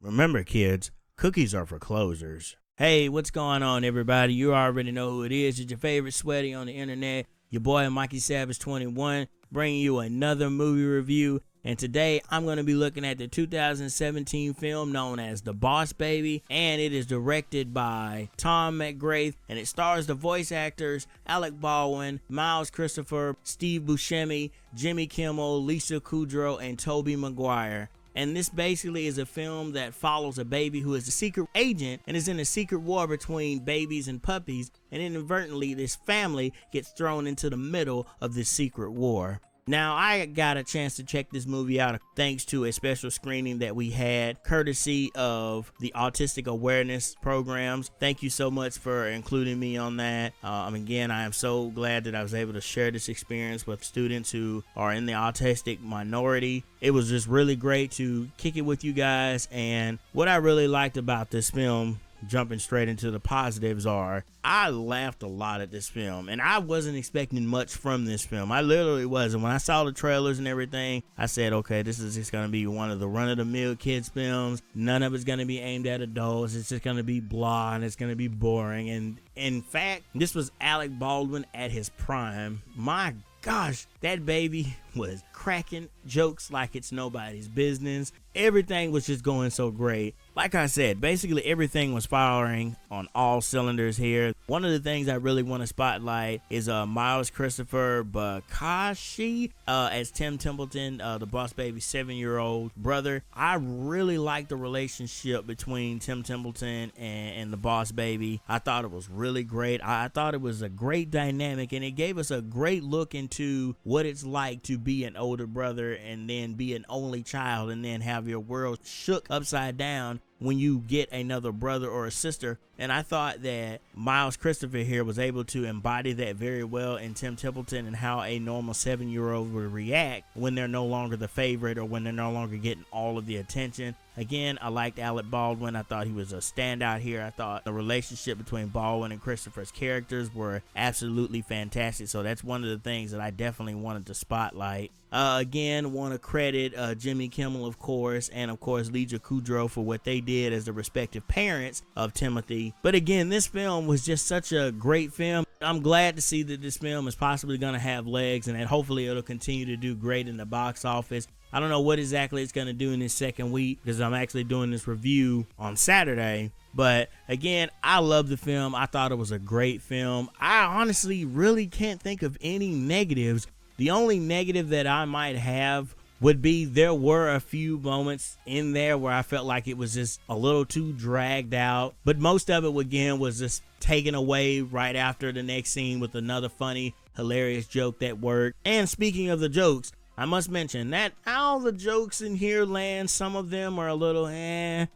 Remember, kids, cookies are for closers. Hey, what's going on, everybody? You already know who it is. It's your favorite sweaty on the internet, your boy Mikey Savage 21, bringing you another movie review. And today I'm going to be looking at the 2017 film known as The Boss Baby, and it is directed by Tom McGrath, and it stars the voice actors Alec Baldwin, Miles Christopher, Steve Buscemi, Jimmy Kimmel, Lisa Kudrow, and Tobey Maguire. And this basically is a film that follows a baby who is a secret agent and is in a secret war between babies and puppies, and inadvertently this family gets thrown into the middle of this secret war. Now, I got a chance to check this movie out thanks to a special screening that we had courtesy of the Autistic Awareness Programs. Thank you so much for including me on that. Again, I am so glad that I was able to share this experience with students who are in the autistic minority. It was just really great to kick it with you guys, and what I really liked about this film, jumping straight into the positives, are I laughed a lot at this film, and I wasn't expecting much from this film. I literally wasn't. When I saw the trailers and everything, I said, okay, this is just going to be one of the run-of-the-mill kids films. None of it's going to be aimed at adults. It's just going to be blah, and it's going to be boring. And in fact, this was Alec Baldwin at his prime. My gosh, that baby was cracking jokes like it's nobody's business. Everything was just going so great. Like I said, basically everything was firing on all cylinders here. One of the things I really want to spotlight is Miles Christopher Bakshi as Tim Templeton, the Boss Baby's 7-year-old brother. I really like the relationship between Tim Templeton and the Boss Baby. I thought it was really great. I thought it was a great dynamic, and it gave us a great look into what it's like to be an older brother and then be an only child and then have your world shook upside down when you get another brother or a sister. And I thought that Miles Christopher here was able to embody that very well in Tim Templeton and how a normal 7-year-old would react when they're no longer the favorite or when they're no longer getting all of the attention. Again, I liked Alec Baldwin. I thought he was a standout here. I thought the relationship between Baldwin and Christopher's characters were absolutely fantastic. So that's one of the things that I definitely wanted to spotlight. Again, want to credit Jimmy Kimmel, of course, and of course Lisa Kudrow for what they did as the respective parents of Timothy. But again, this film was just such a great film. I'm glad to see that this film is possibly going to have legs and that hopefully it'll continue to do great in the box office. I don't know what exactly it's going to do in this second week because I'm actually doing this review on Saturday. But again, I love the film. I thought it was a great film. I honestly really can't think of any negatives. The only negative that I might have would be there were a few moments in there where I felt like it was just a little too dragged out. But most of it, again, was just taken away right after the next scene with another funny, hilarious joke that worked. And speaking of the jokes, I must mention that all the jokes in here land. Some of them are a little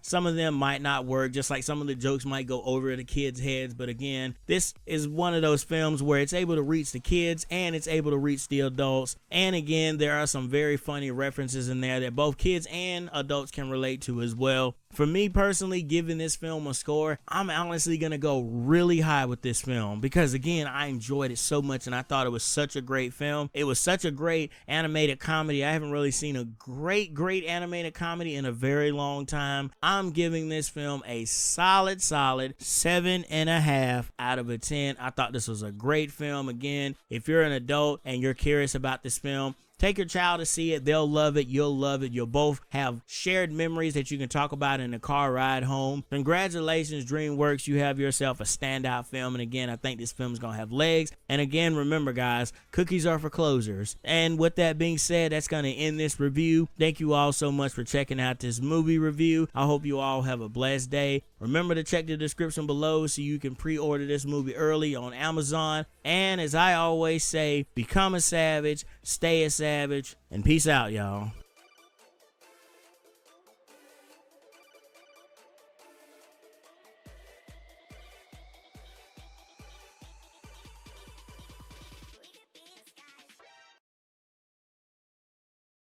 some of them might not work, just like some of the jokes might go over the kids' heads. But again, this is one of those films where it's able to reach the kids and it's able to reach the adults. And again, there are some very funny references in there that both kids and adults can relate to as well. For me personally, giving this film a score, I'm honestly going to go really high with this film because, again, I enjoyed it so much and I thought it was such a great film. It was such a great animated comedy. I haven't really seen a great animated comedy in a very long time. I'm giving this film a solid 7.5 out of 10. I thought this was a great film. Again, if you're an adult and you're curious about this film, take your child to see it. They'll love it. You'll love it. You'll both have shared memories that you can talk about in the car ride home. Congratulations, DreamWorks. You have yourself a standout film. And again, I think this film is going to have legs. And again, remember, guys, cookies are for closers. And with that being said, that's going to end this review. Thank you all so much for checking out this movie review. I hope you all have a blessed day. Remember to check the description below so you can pre-order this movie early on Amazon. And as I always say, become a savage, stay a savage, and peace out, y'all.